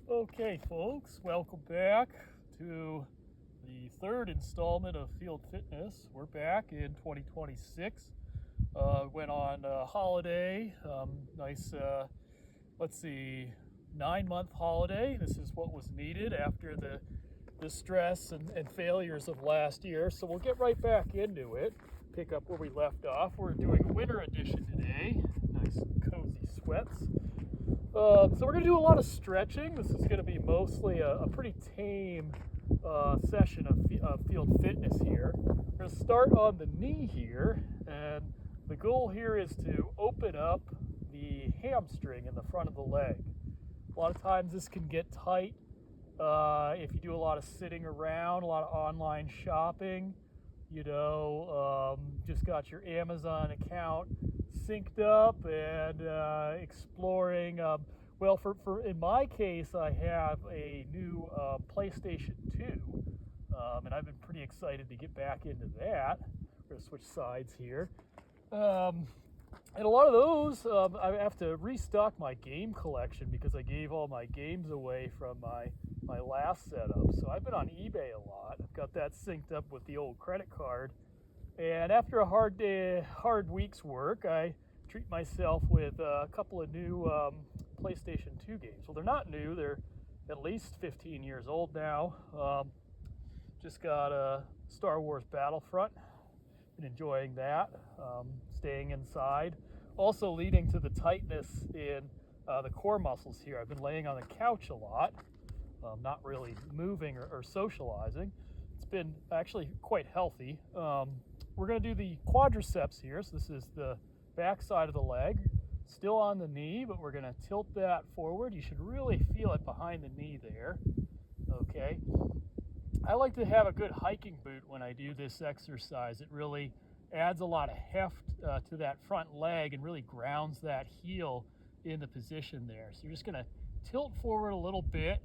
Okay, folks, welcome back to the third installment of Field Fitness. We're back in 2026. Went on holiday, nice, let's see, 9-month holiday. This is what was needed after the stress and failures of last year. So we'll get right back into it, pick up where we left off. We're doing a winter edition today. Nice cozy sweats. So we're going to do a lot of stretching. This is going to be mostly a pretty tame session of field fitness here. We're going to start on the knee here, and the goal here is to open up the hamstring in the front of the leg. A lot of times this can get tight if you do a lot of sitting around, a lot of online shopping, just got your Amazon account synced up and exploring. Well, in my case, I have a new PlayStation 2, and I've been pretty excited to get back into that. We're going to switch sides here. And a lot of those, I have to restock my game collection because I gave all my games away from my last setup. So I've been on eBay a lot. I've got that synced up with the old credit card. And after a hard week's work, I treat myself with a couple of new PlayStation 2 games. Well, they're not new. They're at least 15 years old now. Just got Star Wars Battlefront. Been enjoying that. Staying inside. Also leading to the tightness in the core muscles here. I've been laying on the couch a lot, not really moving or socializing. It's been actually quite healthy. We're going to do the quadriceps here. So this is the back side of the leg, still on the knee, but we're going to tilt that forward. You should really feel it behind the knee there. Okay. I like to have a good hiking boot when I do this exercise. It really adds a lot of heft to that front leg and really grounds that heel in the position there. So you're just going to tilt forward a little bit.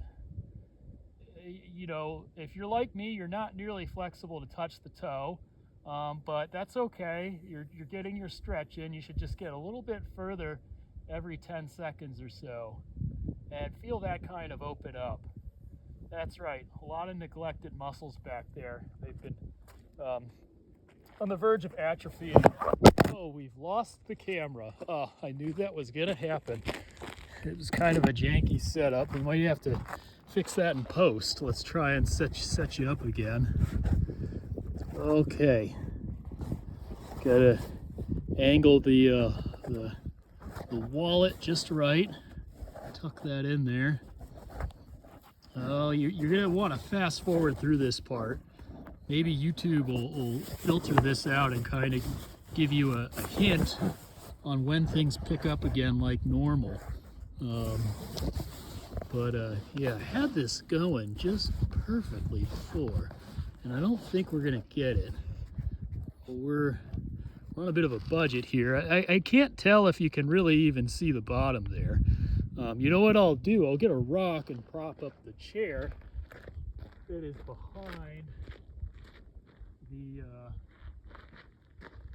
If you're like me, you're not nearly flexible to touch the toe. But that's okay. You're getting your stretch in. You should just get a little bit further every 10 seconds or so and feel that kind of open up. That's right. A lot of neglected muscles back there. They've been on the verge of atrophy. Oh, we've lost the camera. Oh, I knew that was going to happen. It was kind of a janky setup. We might have to fix that in post. Let's try and set you up again. Okay, gotta angle the wallet just right. Tuck that in there. Oh, you're gonna want to fast forward through this part. Maybe YouTube will filter this out and kind of give you a hint on when things pick up again like normal. Yeah, I had this going just perfectly before, and I don't think we're gonna get it. We're on a bit of a budget here. I can't tell if you can really even see the bottom there. You know what I'll do? I'll get a rock and prop up the chair that is behind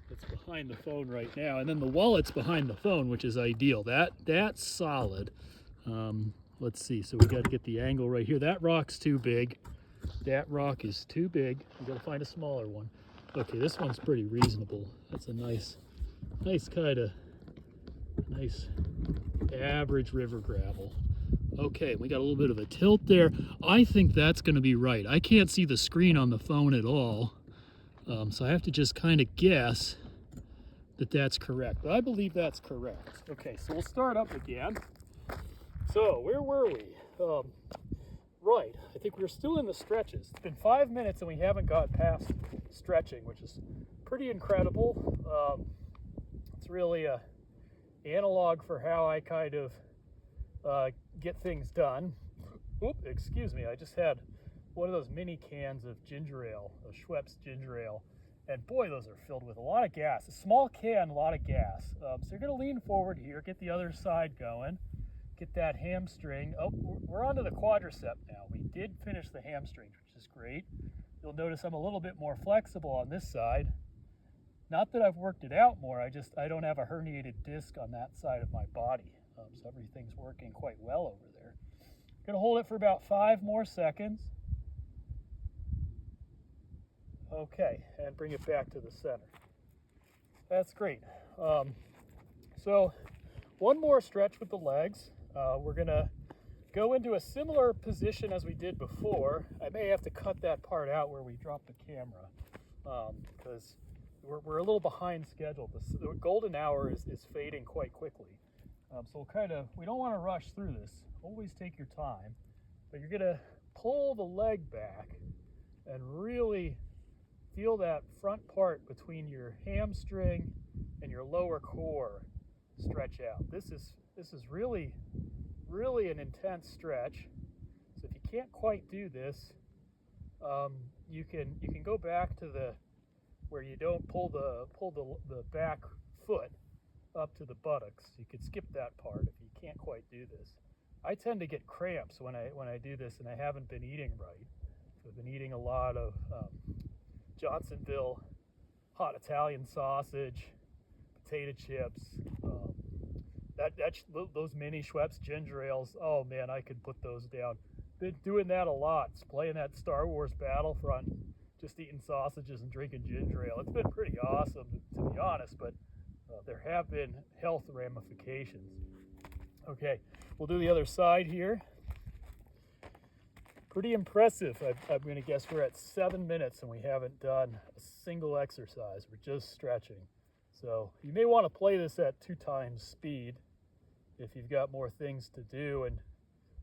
that's behind the phone right now, and then the wallet's behind the phone, which is ideal. That's solid. Let's see. So we got to get the angle right here. That rock's too big. That rock is too big. We got to find a smaller one. Okay, this one's pretty reasonable. That's a nice kind of average river gravel. Okay, we got a little bit of a tilt there. I think that's going to be right. I can't see the screen on the phone at all, so I have to just kind of guess that that's correct. But I believe that's correct. Okay, so we'll start up again. So where were we? Right, I think we're still in the stretches. It's been 5 minutes and we haven't got past stretching, which is pretty incredible. It's really a analog for how I kind of get things done. Oop, excuse me, I just had one of those mini cans of ginger ale, of Schweppes ginger ale, and boy, those are filled with a lot of gas. A small can, a lot of gas. So you're gonna lean forward here, get the other side going, get that hamstring. Oh, we're onto the quadricep now. We did finish the hamstring, which is great. You'll notice I'm a little bit more flexible on this side. Not that I've worked it out more, I don't have a herniated disc on that side of my body. So everything's working quite well over there. Gonna hold it for about 5 more seconds. Okay, and bring it back to the center. That's great. So one more stretch with the legs. We're gonna go into a similar position as we did before. I may have to cut that part out where we dropped the camera because we're a little behind schedule. The golden hour is fading quite quickly. So we don't want to rush through this. Always take your time, but you're gonna pull the leg back and really feel that front part between your hamstring and your lower core stretch out. This is really an intense stretch. So if you can't quite do this, you can go back to where you don't pull the back foot up to the buttocks. You could skip that part if you can't quite do this. I tend to get cramps when I do this, and I haven't been eating right. So I've been eating a lot of Johnsonville hot Italian sausage, potato chips, those mini Schweppes ginger ales. Oh man, I could put those down. Been doing that a lot, playing that Star Wars Battlefront, just eating sausages and drinking ginger ale. It's been pretty awesome, to be honest, but there have been health ramifications. Okay, we'll do the other side here. Pretty impressive. I'm going to guess we're at 7 minutes and we haven't done a single exercise. We're just stretching. So you may want to play this at 2 times speed if you've got more things to do and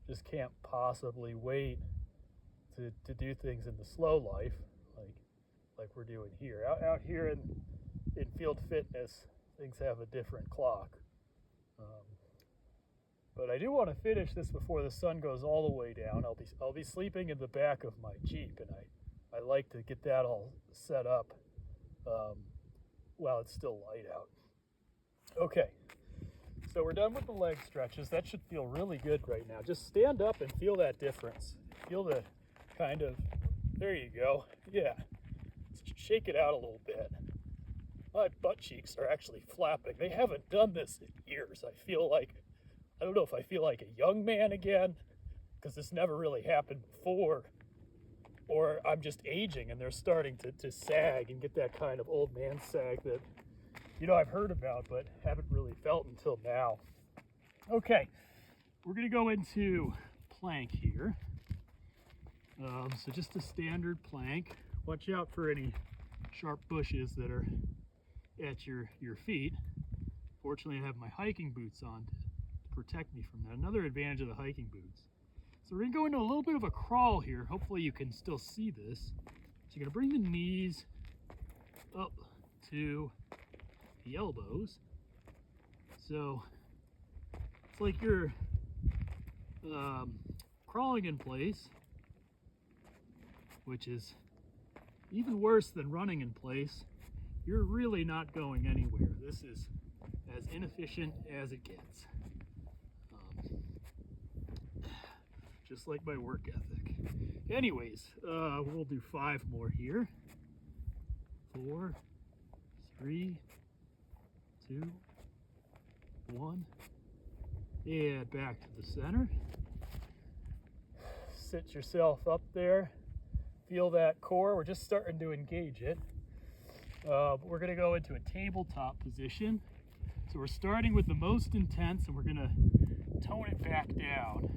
just can't possibly wait to do things in the slow life like we're doing here. Out here in field fitness, things have a different clock. But I do want to finish this before the sun goes all the way down. I'll be sleeping in the back of my Jeep, and I like to get that all set up while it's still light out. Okay, so we're done with the leg stretches. That should feel really good right now. Just stand up and feel that difference. Feel the kind of, there you go. Yeah, shake it out a little bit. My butt cheeks are actually flapping. They haven't done this in years. I don't know if I feel like a young man again, because this never really happened before, or I'm just aging and they're starting to sag and get that kind of old man sag that, I've heard about but haven't really felt until now. Okay, we're going to go into plank here. So just a standard plank. Watch out for any sharp bushes that are at your feet. Fortunately, I have my hiking boots on to protect me from that. Another advantage of the hiking boots. So we're going to go into a little bit of a crawl here. Hopefully you can still see this. So you're going to bring the knees up to the elbows. So it's like you're crawling in place, which is even worse than running in place. You're really not going anywhere. This is as inefficient as it gets. Just like my work ethic. Anyways, we'll do 5 more here. 4, 3, 2, 1. And back to the center. Sit yourself up there. Feel that core. We're just starting to engage it. We're going to go into a tabletop position. So we're starting with the most intense and we're going to tone it back down.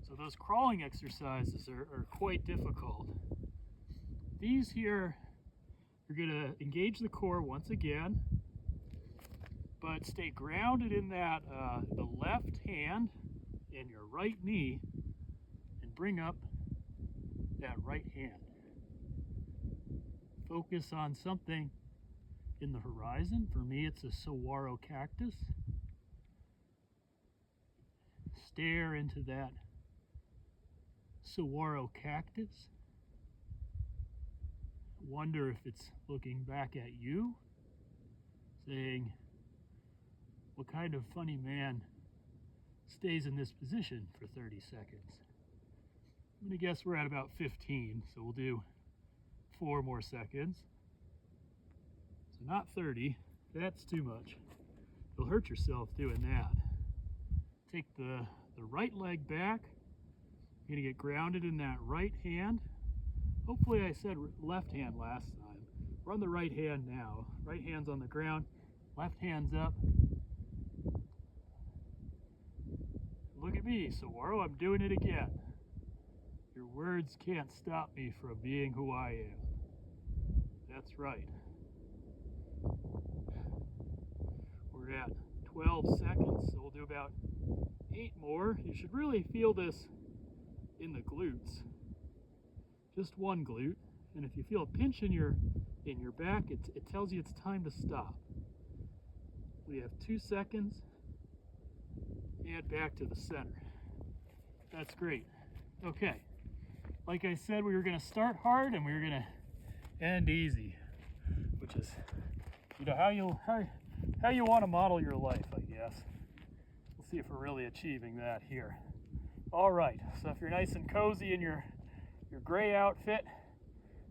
So those crawling exercises are quite difficult. These here, you're going to engage the core once again, but stay grounded in that the left hand and your right knee, and bring up that right hand. Focus on something in the horizon. For me, it's a saguaro cactus. Stare into that saguaro cactus. Wonder if it's looking back at you, saying, what kind of funny man stays in this position for 30 seconds? I'm going to guess we're at about 15, so we'll do 4 more seconds. So not 30, that's too much. You'll hurt yourself doing that. Take the the right leg back. You're gonna get grounded in that right hand. Hopefully I said left hand last time. We're on the right hand now. Right hand's on the ground, left hand's up. Look at me, Saguaro, I'm doing it again. Your words can't stop me from being who I am. That's right. We're at 12 seconds, so we'll do about 8 more. You should really feel this in the glutes. Just one glute. And if you feel a pinch in your back, it tells you it's time to stop. We have 2 seconds. And back to the center. That's great. Okay. Like I said, we were going to start hard and we were going to end easy, which is, you know, how you want to model your life, I guess. We'll see if we're really achieving that here. All right. So if you're nice and cozy in your gray outfit,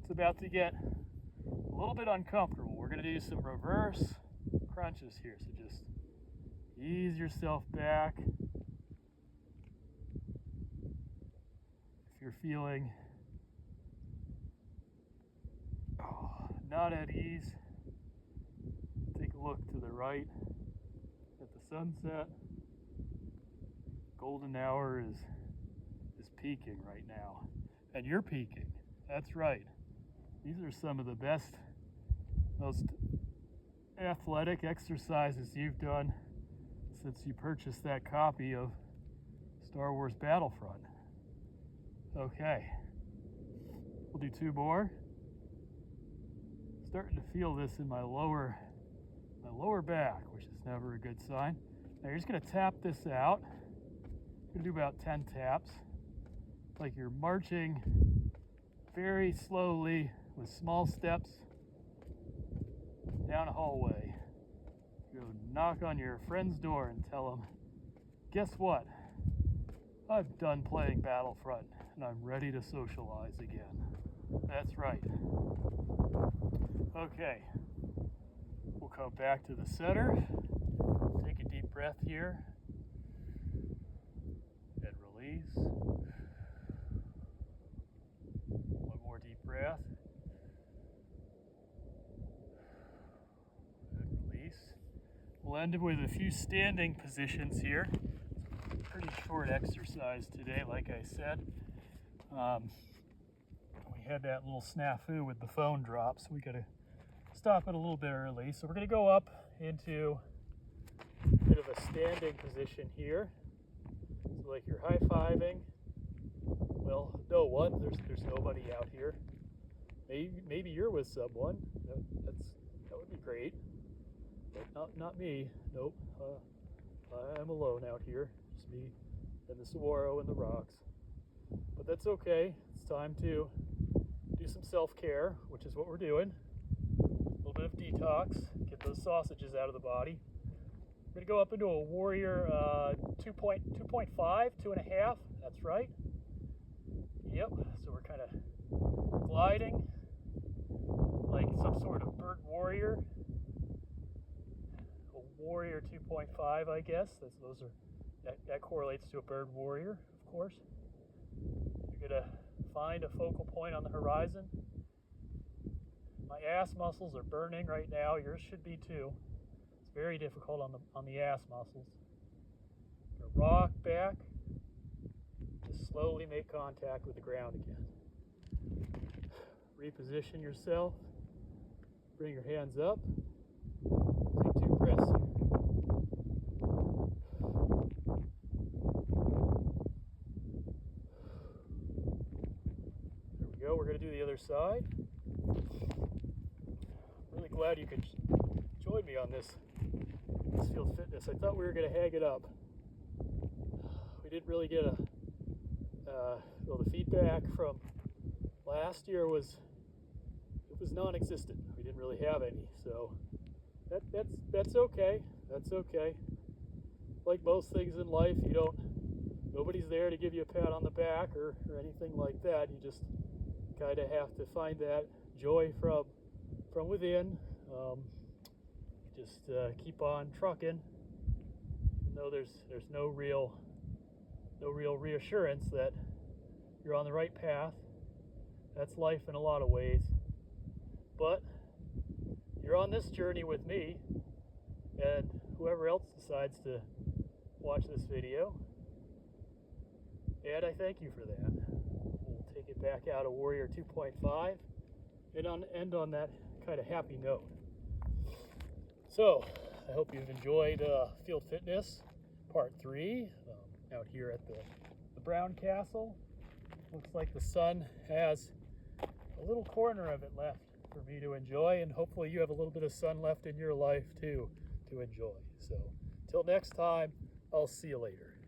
it's about to get a little bit uncomfortable. We're going to do some reverse crunches here. So just ease yourself back. If you're feeling not at ease, take a look to the right at the sunset. Golden hour is peaking right now. And you're peaking. That's right. These are some of the best, most athletic exercises you've done since you purchased that copy of Star Wars Battlefront. Okay, we'll do 2 more. Starting to feel this in my lower back, which is never a good sign. Now you're just gonna tap this out. You're gonna do about 10 taps. It's like you're marching very slowly with small steps down a hallway. You go knock on your friend's door and tell them, guess what? I'm done playing Battlefront and I'm ready to socialize again. That's right. Okay, we'll come back to the center. Take a deep breath here and release. One more deep breath and release. We'll end with a few standing positions here. Pretty short exercise today, like I said. We had that little snafu with the phone drop, so we gotta stop it a little bit early. So we're gonna go up into a bit of a standing position here. So like you're high-fiving. Well, no one. There's nobody out here. Maybe you're with someone. That would be great. But not me. Nope. I'm alone out here. Just me and the saguaro and the rocks. But that's okay. It's time to do some self-care, which is what we're doing. A little bit of detox. Get those sausages out of the body. We're going to go up into a warrior 2.5, 2.5. That's right. Yep. So we're kind of gliding like some sort of bird warrior. A warrior 2.5, I guess. That correlates to a bird warrior, of course. You're going to find a focal point on the horizon. My ass muscles are burning right now. Yours should be too. It's very difficult on the ass muscles. You're gonna rock back. Just slowly make contact with the ground again. Reposition yourself. Bring your hands up. Take 2 breaths here. There we go. We're going to do the other side. Really glad you could join me on this field fitness. I thought we were going to hang it up. We didn't really get the feedback from last year was non-existent. We didn't really have any, so that's okay. That's okay. Like most things in life, nobody's there to give you a pat on the back or anything like that. You just kind of have to find that joy from within. Just keep on trucking. Even though there's no real no real reassurance that you're on the right path. That's life in a lot of ways. But you're on this journey with me, and whoever else decides to watch this video. And I thank you for that. We'll take it back out of Warrior 2.5 and end on that kind of happy note. So, I hope you've enjoyed Field Fitness Part 3 out here at the Brown Castle. Looks like the sun has a little corner of it left for me to enjoy, and hopefully you have a little bit of sun left in your life too to enjoy. So, till next time, I'll see you later.